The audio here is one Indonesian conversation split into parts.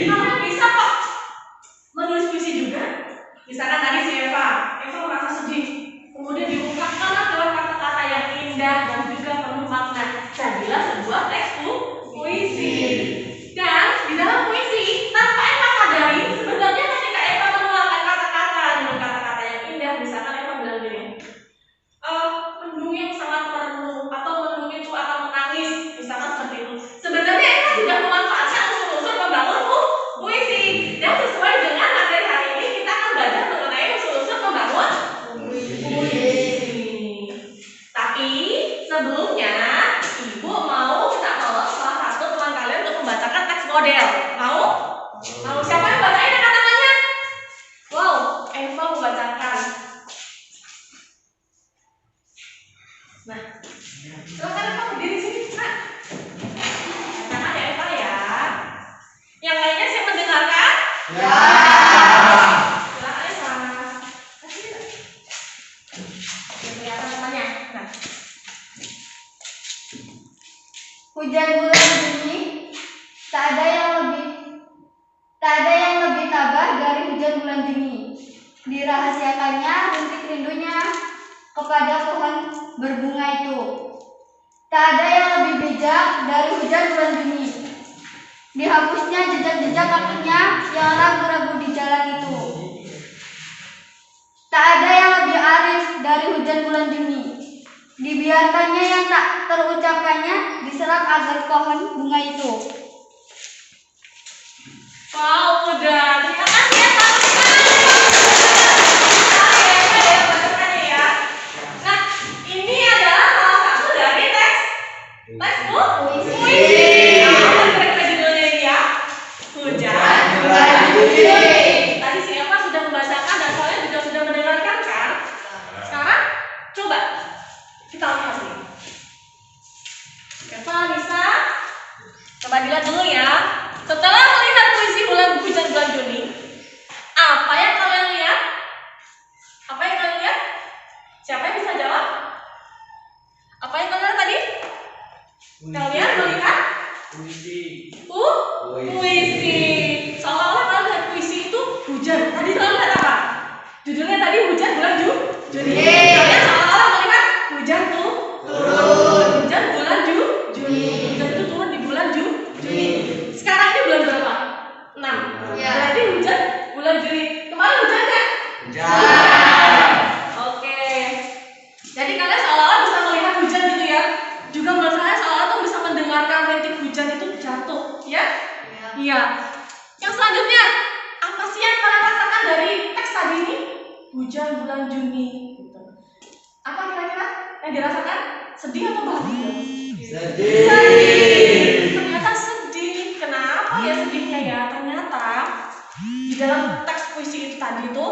Kalian bisa kok menulis puisi juga. Misalkan tadi si Eva merasa sedih, kemudian diungkapkanlah dengan kata-kata yang indah dan juga penuh makna. Jadilah sebuah teks puisi. Dan di dalam puisi, tanpa Eva sadari, sebenarnya ketika Eva menuangkan kata-kata dengan kata-kata yang indah, misalkan Eva bilang gini, mendung yang sangat merenung atau mendung itu akan menangis, misalkan seperti itu. Sebenarnya Eva sudah memanfaatkan unsur-unsur pembangun puisi. Dan sesuai dengan materi hari ini, kita akan belajar mengenai unsur-unsur pembangun puisi. Tapi sebelumnya, Ibu mau minta tolong salah satu teman kalian untuk membacakan teks model. Mau? Mau? Siapa yang bacain angkat tangannya? Wow, Eva membacakan. Nah, silakan Eva berdiri sini, Nak. Bacakan ya Eva ya. Yang lainnya siap mendengarkan? Ya. Silakan Eva. Kelihatan temannya. Nah. Hujan bulan Juni, tak ada yang lebih tabah dari hujan bulan Juni. Dirahasiakannya rintik rindunya kepada pohon berbunga itu. Tak ada yang lebih bijak dari hujan bulan Juni. Dihapusnya jejak-jejak kakinya yang ragu-ragu di jalan itu. Tak ada yang lebih arif dari hujan bulan Juni. Dibiarkannya yang tak terucapkannya diserap agar pohon bunga itu. Wow, udah. Terima kasih ya, Pak. Ya. Nah, ini adalah salah satu dari teks puisi. Apa kira-kira judulnya ini ya? Hujan bulan Juni. Tadi si Eva sudah membacakan dan kalian juga sudah mendengarkan kan? Sekarang coba kita lihat nih. Eva, Nisa, coba dilihat dulu ya. Setelah melihat puisi hujan bulan Juni, apa yang kalian lihat? Apa yang kalian lihat? Siapa yang bisa jawab? Apa yang kalian lihat tadi? Kalian melihat puisi. Puisi. Seolah-olah kalian lihat puisi itu hujan. Tadi kalian lihat apa? Judulnya tadi hujan bulan Juni. Kalian seolah-olah melihat hujan tuh turun. Hujan bulan Juni. Hujan itu turun di bulan Juni. Sekarang ini bulan berapa? 6. Ya. Berarti hujan bulan Juni. Kemarin hujan nggak? Hujan. Oke. Jadi kalian seolah-olah bisa melihat hujan gitu ya. Juga menurut saya seolah-olah tuh bisa mendengarkan rintik hujan itu jatuh, ya? Iya. Yang selanjutnya, apa sih yang kalian rasakan dari teks tadi ini? Hujan bulan Juni. Gitu. Apa kira-kira yang dirasakan? Sedih atau bahagia? Sedih. Ternyata sedih. Kenapa ya sedihnya ya? Ternyata di dalam teks puisi itu tadi itu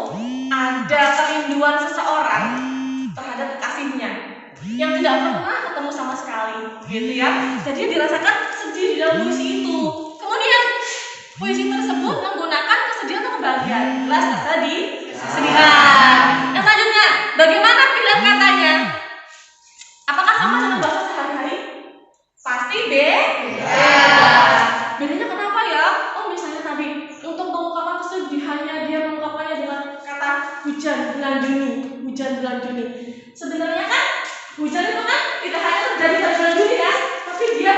ada kerinduan seseorang terhadap kekasihnya yang tidak pernah ketemu sama sekali, gitu ya. Jadi dirasakan sedih di dalam puisi itu. Kemudian puisi tersebut menggunakan kesedihan atau kebahagiaan. Jelas tadi kesedihan. Yang selanjutnya, bagaimana pilihan katanya? Apakah sama dengan bahasa sehari-hari? Pasti beda. Bedanya kenapa ya? Oh, misalnya tadi untuk mengungkapkan kesedihannya dia mengungkapkannya dengan kata hujan bulan Juni. Hujan bulan Juni. Sebenarnya kan hujan itu kan tidak hanya terjadi pada bulan Juni ya, tapi dia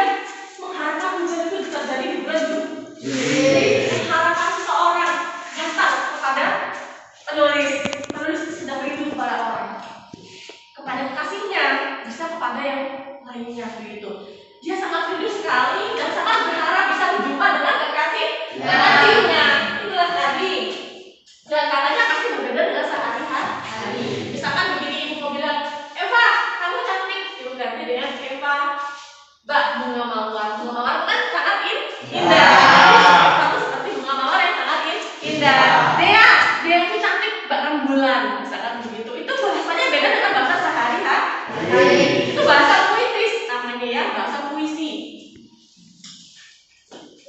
mengharapkan hujan itu terjadi di bulan Juni. Harapan seseorang datang kepada penulis sedang rindu kepada orang, kepada kekasihnya, bisa kepada yang lainnya begitu. Dia sangat rindu sekali dan sangat berharap bisa berjumpa dengan kekasihnya. Itulah tadi. Dan katanya pasti berbeda dengan sehari-hari. Misalkan begini, ibu mau bilang, Eva, kamu cantik. Ibu ganti dengan Eva, Mbak bunga mawar. Bunga mawar kan sangat indah. Kamu seperti bunga mawar yang sangat indah. Dia itu cantik, Mbak rembulan. Misalkan begitu. Itu bahasanya beda dengan bahasa sehari-hari. Itu bahasa puitis namanya ya, bahasa puisi.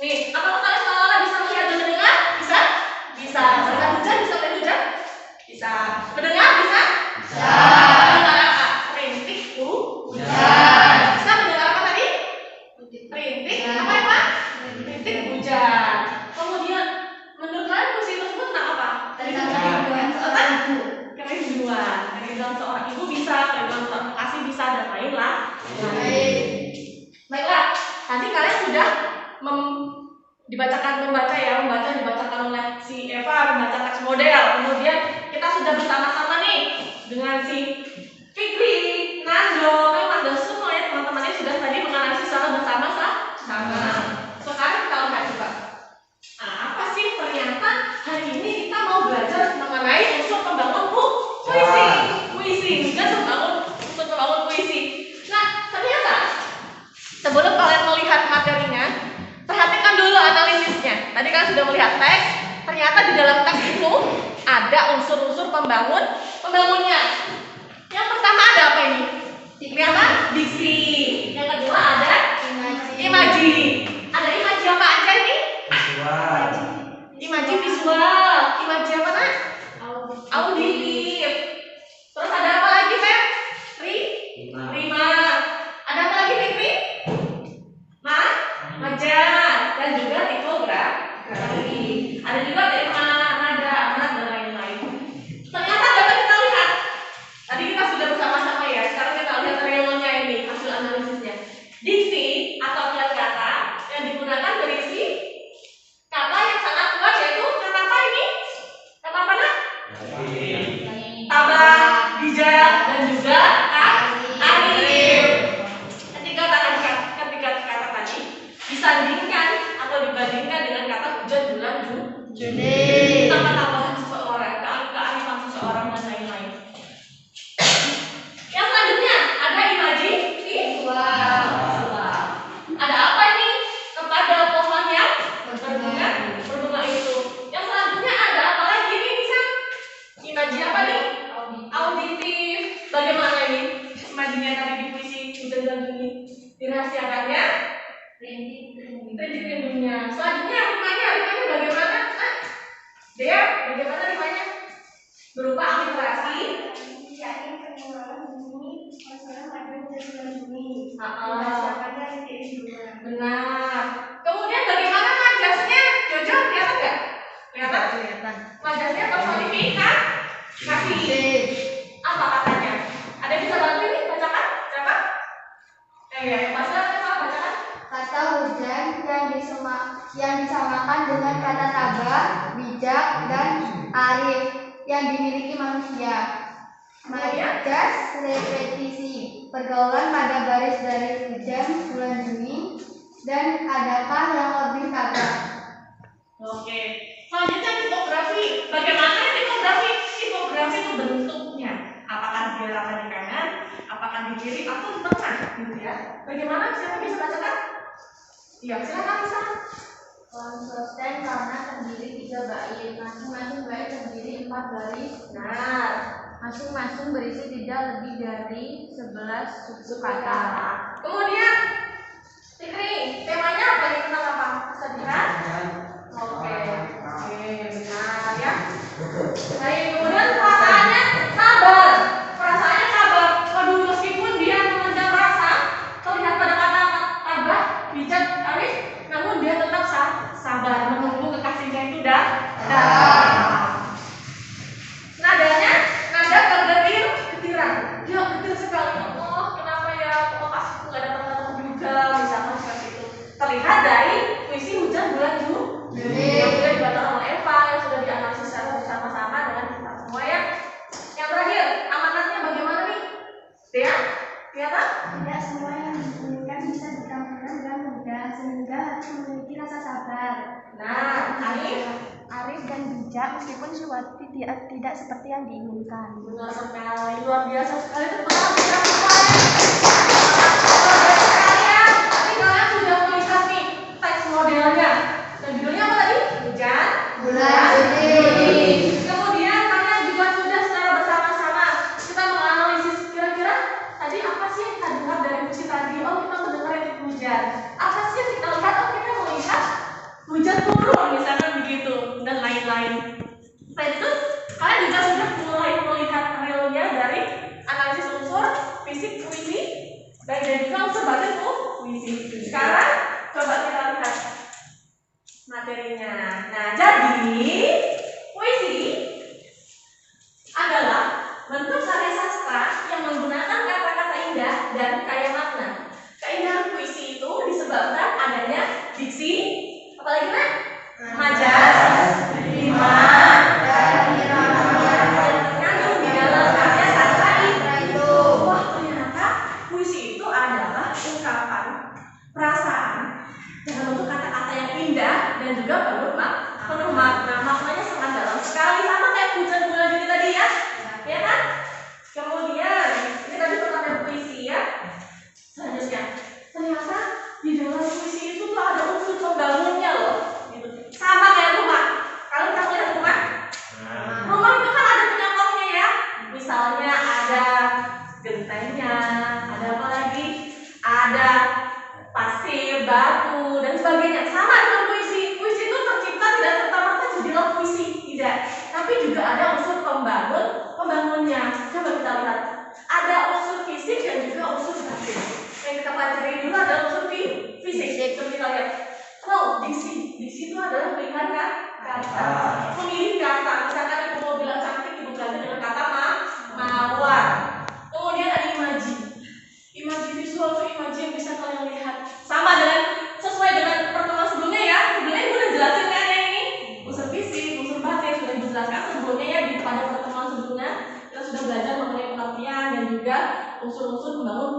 Nih, apakah kalian seolah-olah bisa melihat dan mendengar? Bisa? Bisa. Melihat hujan, bisa melihat hujan? Bisa. Mendengar bisa? Bisa. Mendengar apa? Rintik hujan. Bisa mendengar apa tadi? Rintik apa ya Pak? Rintik hujan. Kemudian sudah bersama-sama nih dengan si Fikri, Nando, memang dan semua ya teman-temannya sudah tadi menganalisis secara bersama-sama. Sekarang kita lihat coba. Nah, apa sih ternyata hari ini kita mau belajar mengenai unsur pembangun puisi. Kan unsur pembangun puisi. Nah, ternyata sebelum kalian melihat materinya, perhatikan dulu analisisnya. Tadi kan sudah melihat teks, ternyata di dalam teks itu ada unsur-unsur pembangunnya. Yang pertama ada apa ini? Ternyata diksi. Yang kedua ada imaji. Ada imaji apa aja ini? Imaji visual. Imaji apa nak? Auditif. Terus ada apa lagi, Feb? Rima. Ada apa lagi, Fikri? Majar dan juga tipografi. Ada juga tema, nada, amanat dan lain-lain. Ternyata dapat kita lihat. Tadi kita sudah bersama-sama ya. Sekarang kita lihat realnya ini hasil analisisnya. Diksi atau kata yang digunakan berisi kata yang sangat kuat, yaitu kata apa ini? Kata apa nak? Tabah, bijak dan juga arif. Ketika kata tadi disandingkan atau dibandingkan dengan kata hujan, bulan, Juni, tambah-tambahan seseorang, kearifan seseorang dan lain-lain. Yang selanjutnya ada imaji visual. Ada apa ini? Kepada pohon yang berbunga itu. Yang selanjutnya ada apa lagi nih bisa? Imaji apa nih? Auditif. Bagaimana ini? Imajinya tadi di puisi hujan dan Juni. Dirahasiakannya? Rintik rindunya. Selanjutnya rimanya bagaimana? Dea, bagaimana rimanya? Berupa alliterasi. Benar. Kemudian bagaimana majasnya? Jojo, kelihatan nggak? Kelihatan. Majasnya personifikasi. Apa katanya? Ada yang bisa bantu ini? Bacakan? Siapa? Yang pasal apa? Bacakan. Kata hujan yang disamakan dengan kata tabah, bijak, dan arif yang dimiliki manusia. Majas repetisi, pergaulan pada baris dari hujan, bulan Juni, dan adakah yang lebih tabah. Oke. Selanjutnya tipografi. Bagaimana tipografi? Tipografi itu bentuknya. Apakah dia rata di kanan, apakah di kiri, atau di tengah, gitu ya? Bagaimana? Siapa bisa bacakan? Iya, silakan bisa. Konsisten karena terdiri 3 bait, masing-masing bait terdiri 4 baris. Nah, Masing-masing berisi tidak lebih dari 11 suku kata. kemudian Fikri, temanya apa nih? Tentang apa? Kesedihan? Oke, benar ya. Baik, kemudian perasaannya sabar. Perasaannya sabar. Waduh, meskipun dia memendam rasa, terlihat pada kata tabah, bijak, arif, namun dia tetap sabar menunggu kekasihnya itu datang. Nadanya nada kegetiran. Dia getir sekali. Oh, kenapa ya kok kasihku nggak datang juga, misalkan seperti itu. Terlihat dari puisi hujan bulan Juni yang sudah dibacakan oleh Eva, yang sudah dianalisis secara bersama-sama dengan kita semua ya. Yang terakhir, amanatnya bagaimana nih? Dea, kelihatan? Tidak semua yang diinginkan bisa ditampilkan dengan mudah, sehingga harus memiliki rasa sabar. Nah, Arif dan bijak meskipun suatu tidak seperti yang diinginkan. benar sekali, luar biasa sekali. Tepuk tangan kita semua ya. Tapi kalian sudah melihat nih teks modelnya. Dan judulnya apa tadi? Hujan, Bulan Juni. Kemudian kalian juga sudah secara bersama-sama kita menganalisis kira-kira tadi apa sih yang kita dengar dari puisi tadi? Oh, kita mendengar rintik hujan. Apa sih yang kita lihat? Oh, kita melihat hujan turun misalkan begitu dan lain-lain. Selain itu, kalian juga sudah mulai melihat realnya dari analisis unsur fisik puisi dan juga unsur batin puisi. Sekarang coba kita lihat materinya. Nah, jadi puisi adalah bentuk karya sastra yang menggunakan kata-kata indah dan kaya makna. Keindahan puisi itu disebabkan adanya diksi, apalagi majas, rima, dan irama Memilih kata, misalkan ibu mau bilang cantik, ibu ganti dengan kata mawar. Kemudian ada imaji. Imaji visual itu imaji yang bisa kalian lihat. Sama dengan sesuai dengan pertemuan sebelumnya ya. Sebelumnya ibu udah jelasin kan ya ini unsur fisik, unsur batin sudah ibu jelaskan sebelumnya ya pada pertemuan sebelumnya. Kita sudah belajar mengenai pengertian dan juga unsur-unsur pembangun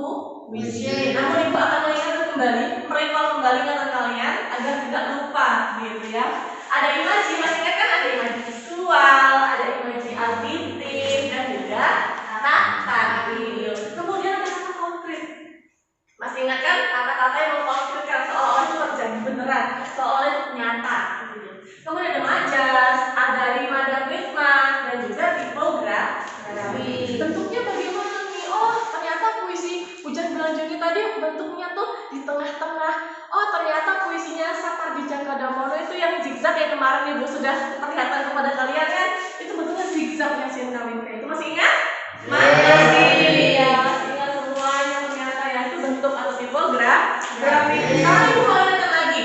puisi. Namun ibu akan mengingatkan kembali, merecall kembali ingatan kalian agar tidak lupa gitu ya. Ada imaji, masih ingat kan ada imaji visual, ada imaji auditif dan juga taktil. Kemudian ada kata konkret. Masih ingat kan kata-kata yang mengkonkretkan seolah-olah itu terjadi beneran, seolah-olah itu nyata gitu. Kemudian ada majas, ada rima dan ritma dan juga tipografi. Bentuknya bagaimana nih? Oh, ternyata puisi Hujan Bulan Juni tadi bentuknya tuh di tengah-tengah. Oh, ternyata puisinya Sapardi Djoko Damono itu yang zigzag yang kemarin ibu sudah perlihatkan kepada kalian kan? Itu bentuknya zigzag yang sin kawin itu masih ingat? Masih ya, masih ingat semuanya ternyata ya itu bentuk atau tipografi. Sekarang ibu mau ingatkan lagi,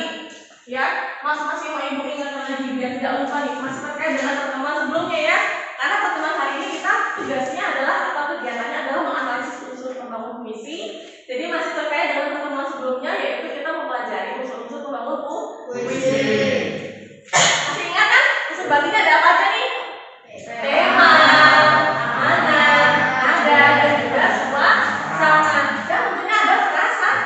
ya, masih mau ibu ingatkan lagi biar tidak lupa nih, masih terkait dengan pertemuan sebelumnya ya. Karena pertemuan hari ini kita tugasnya adalah atau kegiatannya adalah menganalisis unsur pembangun puisi. Jadi masih terkait dengan pertemuan sebelumnya yaitu kita mempelajari unsur-unsur pembangun puisi. Masih ingat kan? Unsur batinnya ada apa aja nih? Tema, amanat, nada, dan juga suasana. Dan tentunya ada perasaan.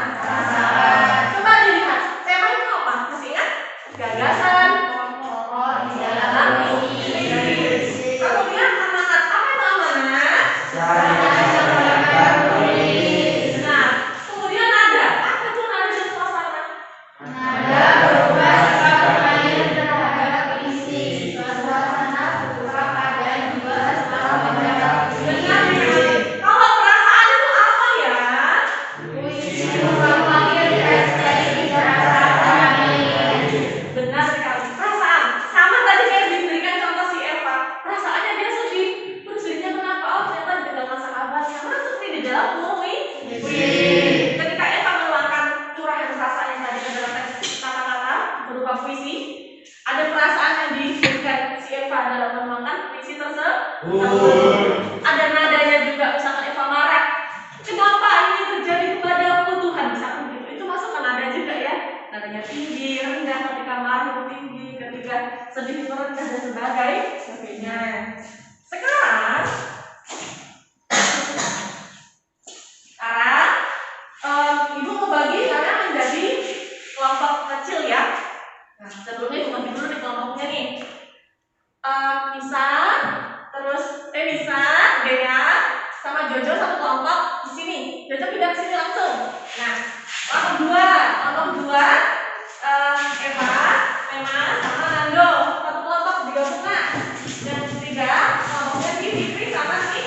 Coba dilihat, tema itu apa? Masih ingat? Gagasan, pokok di dalam puisi. Kemudian amanat, apa itu amanat? Nah, kemudian nada, apa itu nada dan suasana? Nada berubah sikap bermain terhadap puisi. Suasana berubah pada juga setelah mendapat puisi. Kalau perasaan itu apa ya? Puisi memanggil ekspresi perasaan. Benar sekali, perasaan. Sama tadi kayak diberikan contoh si Eva. Perasaannya dia sedih. Terus sedihnya kenapa? Oh, ternyata ditinggalkan sahabatnya. Masuk nih di dalam puisi. Ketika Eva meluangkan curahan perasaannya tadi ke dalam teks kata-kata berupa puisi, ada perasaan yang diberikan si Eva dalam menuangkan puisi tersebut. Ada nadanya juga, misalkan Eva marah. Kenapa ini terjadi kepadaku Tuhan? Misalkan gitu. Itu masuk ke nada juga ya. Nadanya tinggi, rendah, ketika marah itu tinggi, ketika sedih itu rendah dan sebagainya. Sekarang ibu mau bagi kalian menjadi kelompok kecil ya. Nah, sebelumnya ibu bagi dulu di kelompoknya nih. Nisa, Dea, sama Jojo satu kelompok di sini. Jojo pindah ke sini langsung. Nah, kelompok kedua, Eva, Mema, sama Nando satu kelompok digabungkan. Dan ketiga kelompoknya si Fitri sama si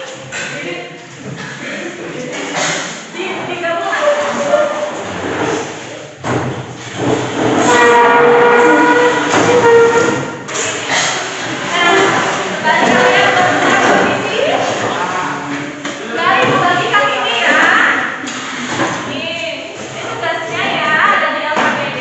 digabungkan. Bagi kali ini ya. Nih, ini tugasnya ya, ada di LKPD.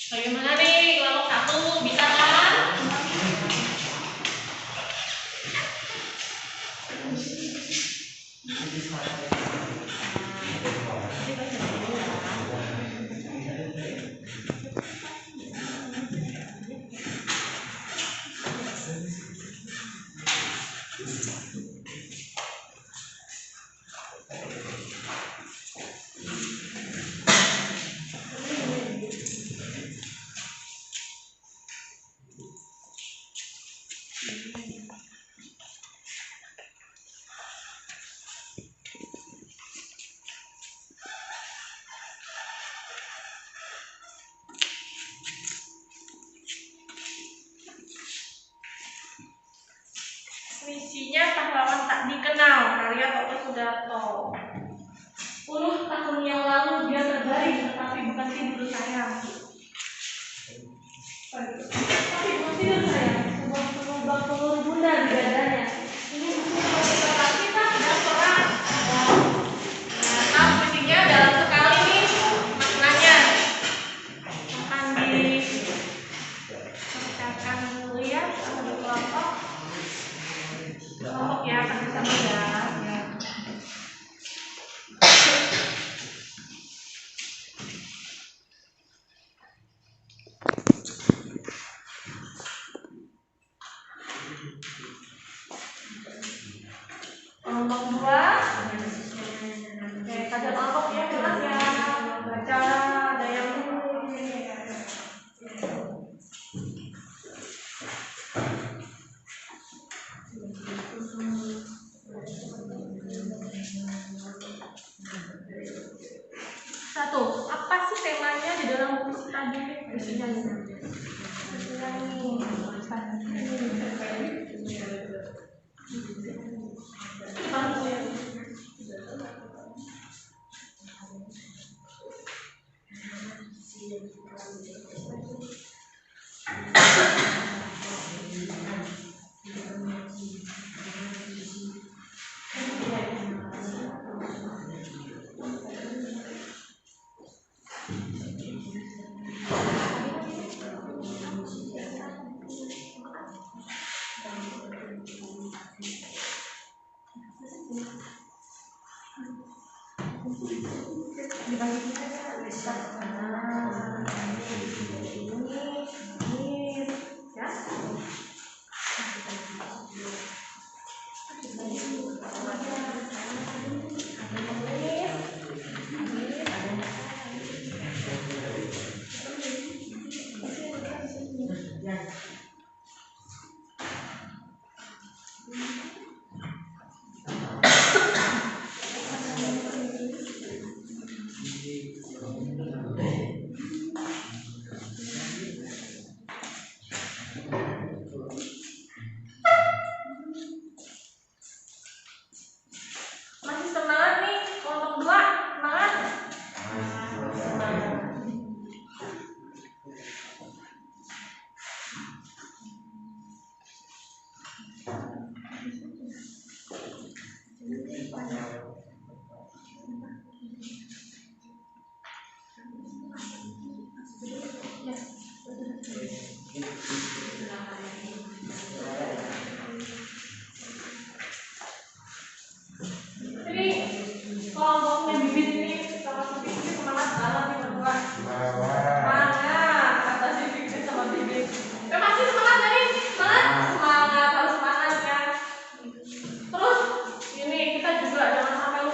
Bagaimana nih kelompok 1, bisa kan? Puisinya Pahlawan Tak Dikenal, karya Toto Sudarto. 10 tahun yang lalu dia terbaring, tetapi bukan tidur sayang. Tapi bukan tidur sayang, sebuah pelubang peluru bunda di dadanya. Ini bukan kata kita dan perang. Nah, puisinya dalam sekali nih maknanya. Akan dibacakan dulu ya sama kelompok. Kelompok ya, akan bisa melihat ya. Kelompok 2. Oke, kajian kelompok ya, jelas ya. Baca ada yang satu, apa sih temanya di dalam buku tadi? Puisinya ini. Masih semangat nih, kelompok 2, semangat. Jadi kelompoknya bibit ini sama si bibit semangat banget nih berdua. Semangat kata si bibit sama bibit. Masih semangat dari semangat harus semangat ya. Terus ini kita juga jangan sampai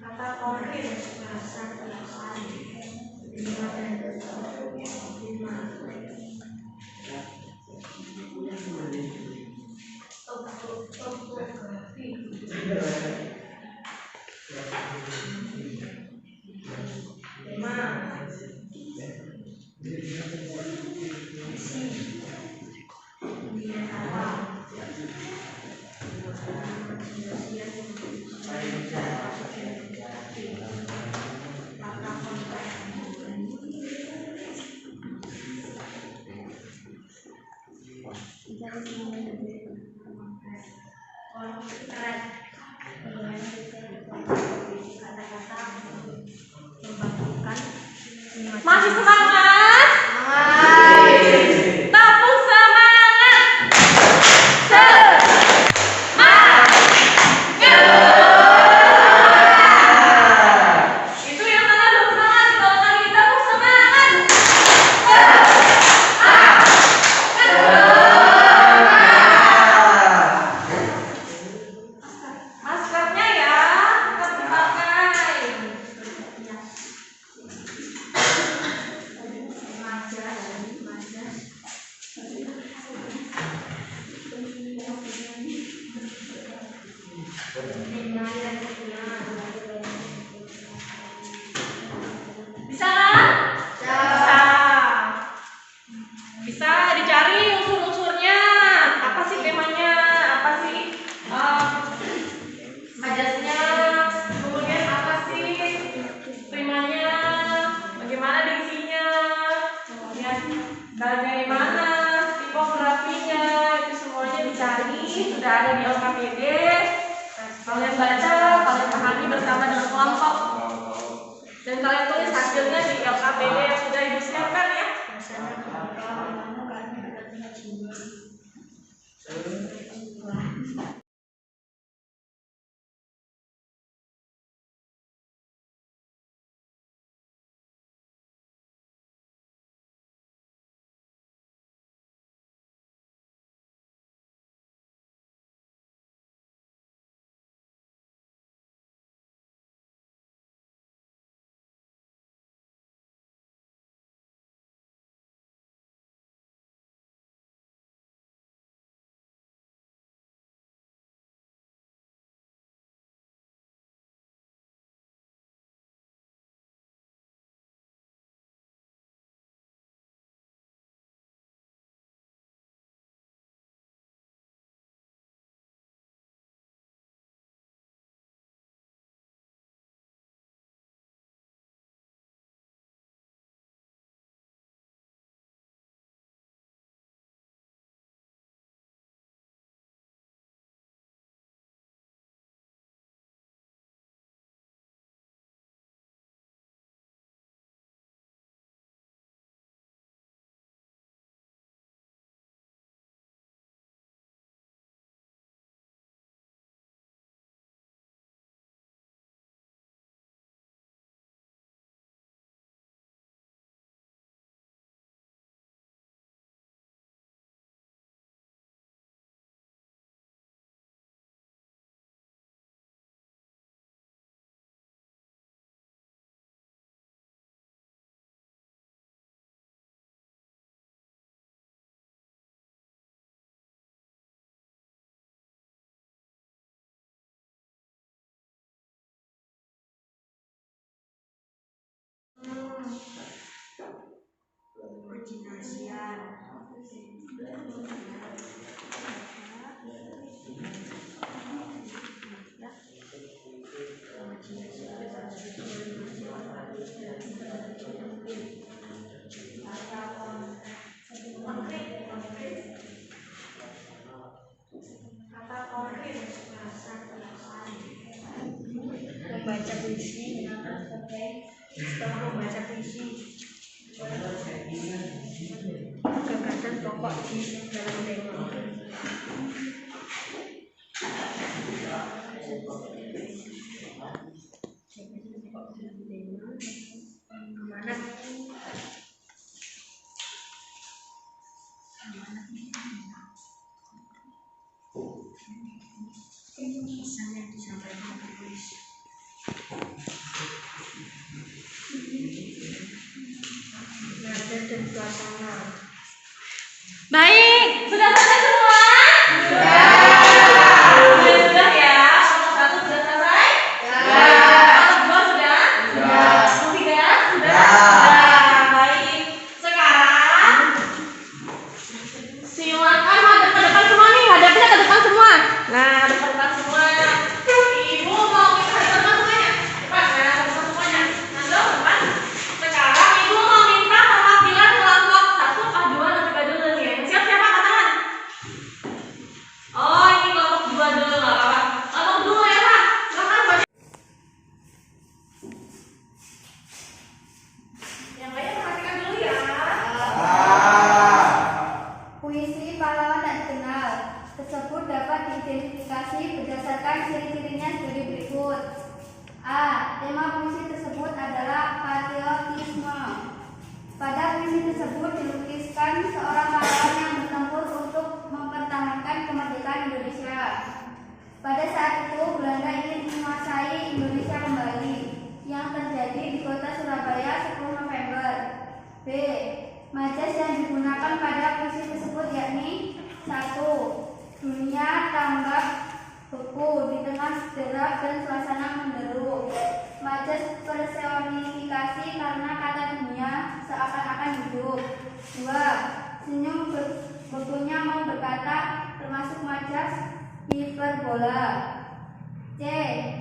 Kata konkret. Masih semangat? Tepuk semangat. Itu yang mana belum semangat, kalau lagi tepuk semangat. Maskernya ya, tetap dipakai. Bisa kan? Bisa. Bisa dicari unsur-unsurnya. Apa sih temanya? Apa sih majasnya? Kemudian apa sih temanya? Bagaimana diisinya? Kemudian bagaimana tipografinya? Itu semuanya dicari. Sudah ada di LKPD. Kalian baca, kalian pahami bersama dengan kelompok. Dan kalian tulis hasilnya di LKPD yang sudah ibu siapkan ya. Membaca puisi. Setelah membaca puisi, gagasan pokok di dalam tema. Amanat. Baik, sudah selesai semua? Sudah ya. Kelompok 1 sudah selesai? Kelompok 2 sudah? Kelompok 3 sudah? Baik. Sekarang silakan hadap ke depan semua nih, hadapnya ke depan semua. Nah, ke depan semua. Ibu mau minta ke depan semuanya. Depan, nah, ke depan semuanya. Nah, ke depan. Sekarang ibu mau minta perwakilan kelompok 1 kah 2 atau 3 dulu nih. Yang siap siapa angkat tangan? Oh, ini kelompok 2 dulu nggak apa-apa. Kelompok 2 ya Pak. Silakan baca. Yang lain perhatikan dulu ya. Puisi pahlawan tak dikenal tersebut dapat diidentifikasi berdasarkan ciri-cirinya sebagai berikut. A. Tema puisi tersebut adalah patriotisme. Pada puisi tersebut dilukiskan seorang pahlawan yang bertempur untuk mempertahankan kemerdekaan Indonesia. Pada saat itu Belanda ingin menguasai Indonesia kembali, yang terjadi di kota Surabaya 10 November. B. Majas yang digunakan pada puisi tersebut yakni 1. Dunia tambah beku di tengah derap dan suasana menderu. Majas personifikasi karena kata dunia seakan-akan hidup. 2. Senyum bekunya mau berkata termasuk majas hiperbola. C.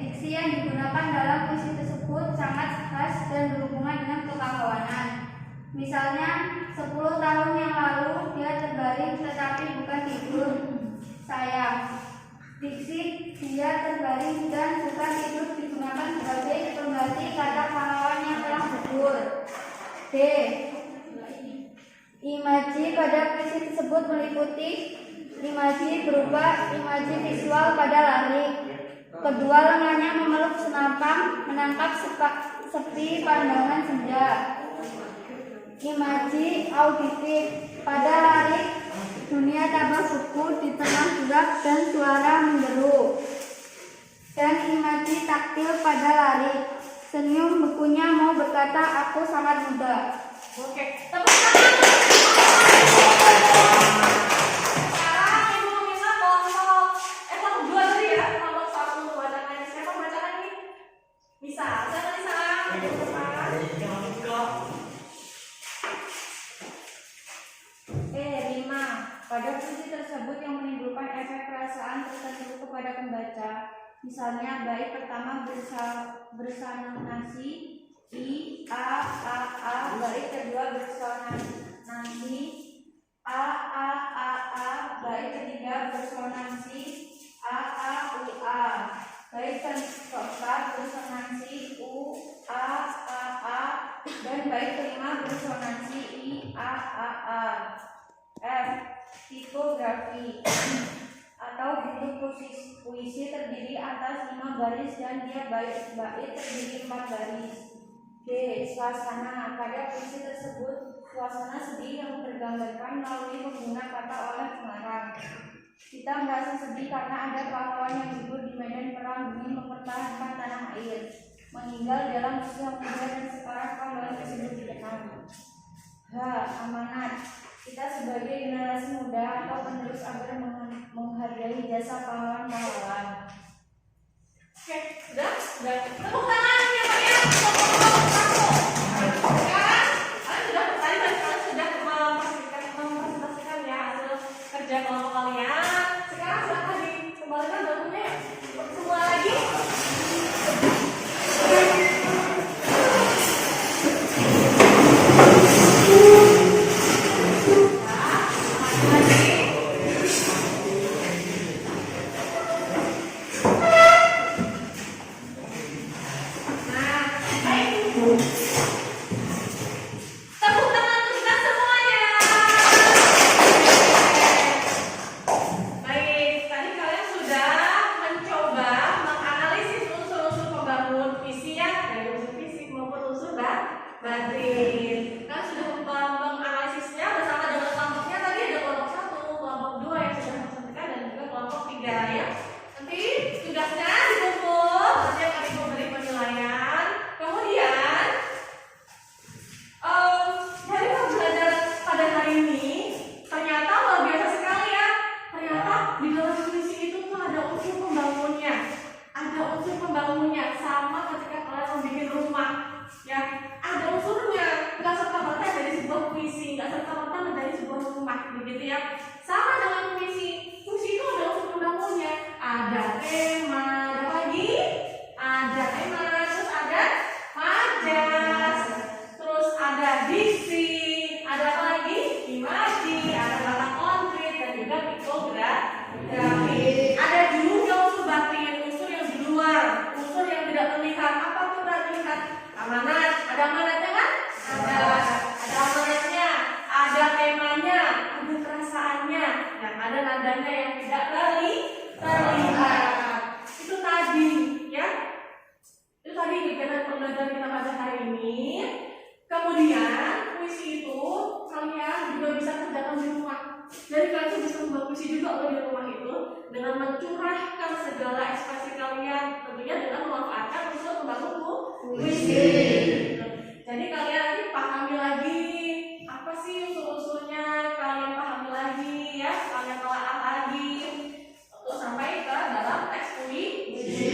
Diksi yang digunakan dalam puisi tersebut sangat khas dan berhubungan dengan kepahlawanan. Misalnya, 10 tahun yang lalu dia terbaring tetapi bukan tidur. Sayang. Diksi dia terbaring dan bukan tidur digunakan sebagai pengganti kata pahlawan yang telah gugur. D. Imaji pada puisi tersebut meliputi imaji berupa imaji visual pada lari. Kedua lengannya memeluk senapang menangkap sepi pandangan senja. Imaji auditif pada lari, dunia tambah beku di tengah gelap dan suara menderu. Dan imaji taktil pada lari, senyum bekunya mau berkata aku sangat muda. Oke, tepuk tangan. Sekarang ibu meminta kelompok 2 tadi ya, kelompok 1 bacakan. Siapa bacakan ini? Bisa, siapa bisa? Lima. Pada puisi tersebut yang menimbulkan efek perasaan tertentu kepada pembaca. Misalnya bait pertama bersonansi I, A, bait kedua bersonansi A, bait ketiga bersonansi A, U, A. Bait keempat bersonansi U, A, dan bait kelima bersonansi I, A. F. Tipografi atau bentuk puisi terdiri atas 5 baris dan dia bait terdiri 4 baris. D. Suasana. Pada puisi tersebut suasana sedih yang tergambarkan melalui pengguna kata oleh pengarang. Kita merasa sedih karena ada pahlawan yang gugur di medan perang demi mempertahankan tanah air, meninggal dalam usia muda dan sekarang pahlawan tersebut dikenang. H. Amanat. Kita sebagai generasi muda atau penerus agar menghargai jasa pahlawan-pahlawan. Oke, sudah? Tepuk tangan ya Pak ya. Sekarang kalian sudah tadi kalian sudah mempresentasikan ya hasil kerja kelompok kalian. Sekarang silakan dikembalikan dokumennya semua lagi. Nah, baik. ya. Sama dengan puisi. Puisi itu ada unsur pembangunnya. Ada tema, ada apa lagi? Ada tema, terus ada majas, terus ada diksi, ada apa lagi? Imaji, ada kata konkret dan juga pikografi. Ada juga unsur batin, unsur yang di luar, unsur yang tidak terlihat. Apa tuh tidak terlihat? Amanat, ada amanatnya kan? Ada amanatnya, ada temanya, ada perasaannya, dan ada nadanya yang tidak terlihat. Itu tadi, ya. Itu tadi kegiatan pembelajaran kita pada hari ini. Kemudian puisi itu kalian juga bisa kerjakan di rumah. Jadi kalian tuh bisa membuat puisi juga loh di rumah itu dengan mencurahkan segala ekspresi kalian, tentunya dengan memanfaatkan unsur pembangun puisi. Jadi kalian nanti pahami lagi apa sih unsur-unsurnya, kalian pahami lagi ya, kalian telaah lagi untuk sampai ke dalam teks puisi.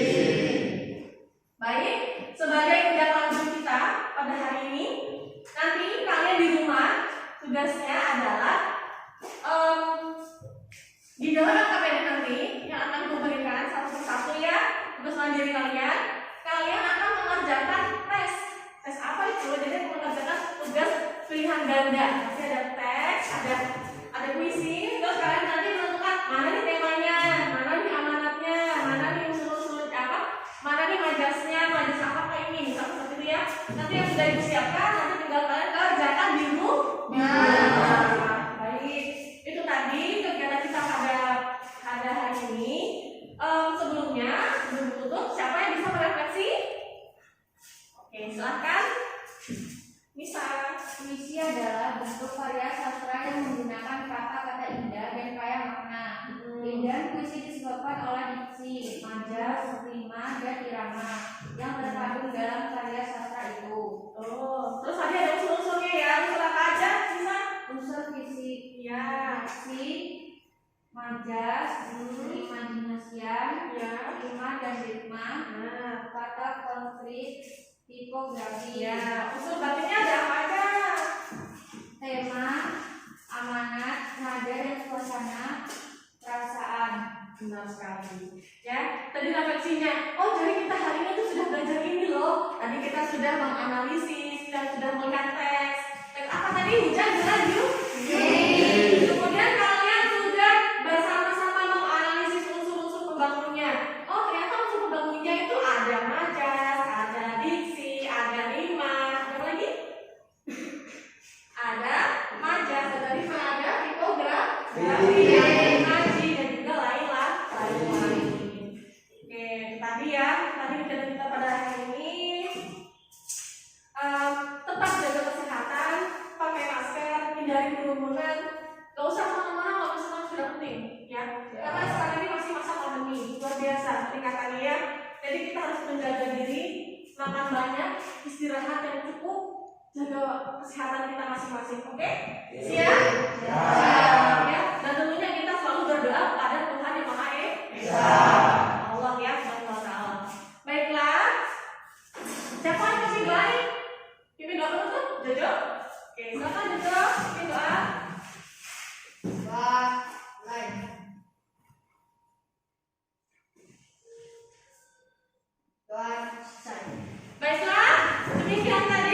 Baik, sebagai kegiatan lanjut kita pada hari ini, nanti kalian di rumah tugasnya adalah di dalam KPD nanti yang akan memberikan satu persatu ya tugas mandiri kalian. Kalian akan mengerjakan tes apa itu? Jadi mengerjakan tugas pilihan ganda. Nanti ada teks, ada puisi, terus kalian nanti menentukan mana nih temanya, mana nih amanatnya, mana nih unsur-unsur apa, mana nih majasnya, majas apa kayak ini, misalnya seperti itu ya. Nanti yang sudah disiapkan, nanti tinggal kalian kerjakan di rumah. Baik, itu tadi kegiatan kita pada hari ini. Sebelum ditutup, siapa yang bisa merefleksi? Oke, silahkan. Bisa. Puisi adalah bentuk karya sastra yang menggunakan kata-kata indah dan kaya makna. Dan puisi disebabkan oleh diksi, majas, rima, dan irama yang terkandung dalam karya sastra itu. Oh, terus tadi ada unsur-unsurnya ya. Unsur apa aja? Bisa? Unsur fisik, Ya. diksi, majas, imajinasian, Ya. rima dan ritma, Nah, kata konkret, tipografi, ya. Unsur batinnya ada apa aja? tema, amanat, nada dan suasana, perasaan. Benar sekali. Ya, tadi refleksinya. Oh, jadi kita hari ini tuh sudah belajar ini loh. Tadi kita sudah menganalisis dan sudah melihat teks. Teks apa tadi? Hujan, gelar, Kemudian kalian sudah bersama-sama menganalisis unsur-unsur pembangunnya. Oh, ternyata unsur pembangunnya itu ada majas, ada diksi, ada rima, ada apa lagi? Ada majas, ada rima, ada tipografi, ada imaji dan juga lain-lain. Oke, tadi kegiatan kita pada hari ini. Tetap jaga kesehatan, pakai masker, hindari kerumunan. Gak usah kemana-mana kalau misalkan sudah penting, ya. Karena sekarang ini masih masa pandemi, luar biasa peningkatannya ya. Jadi kita harus menjaga diri, makan banyak, istirahat yang cukup, jaga kesehatan kita masing-masing. Oke? Siap? Ya. Dan tentunya kita selalu berdoa kepada Tuhan yang Maha Esa. Allah ya, Subhanahu wa Ta'ala. Baiklah. Siapa yang masih baik? Pimpin doa penutup, Jojo. Oke, silakan Jojo, pimpin doa. Baiklah, demikian tadi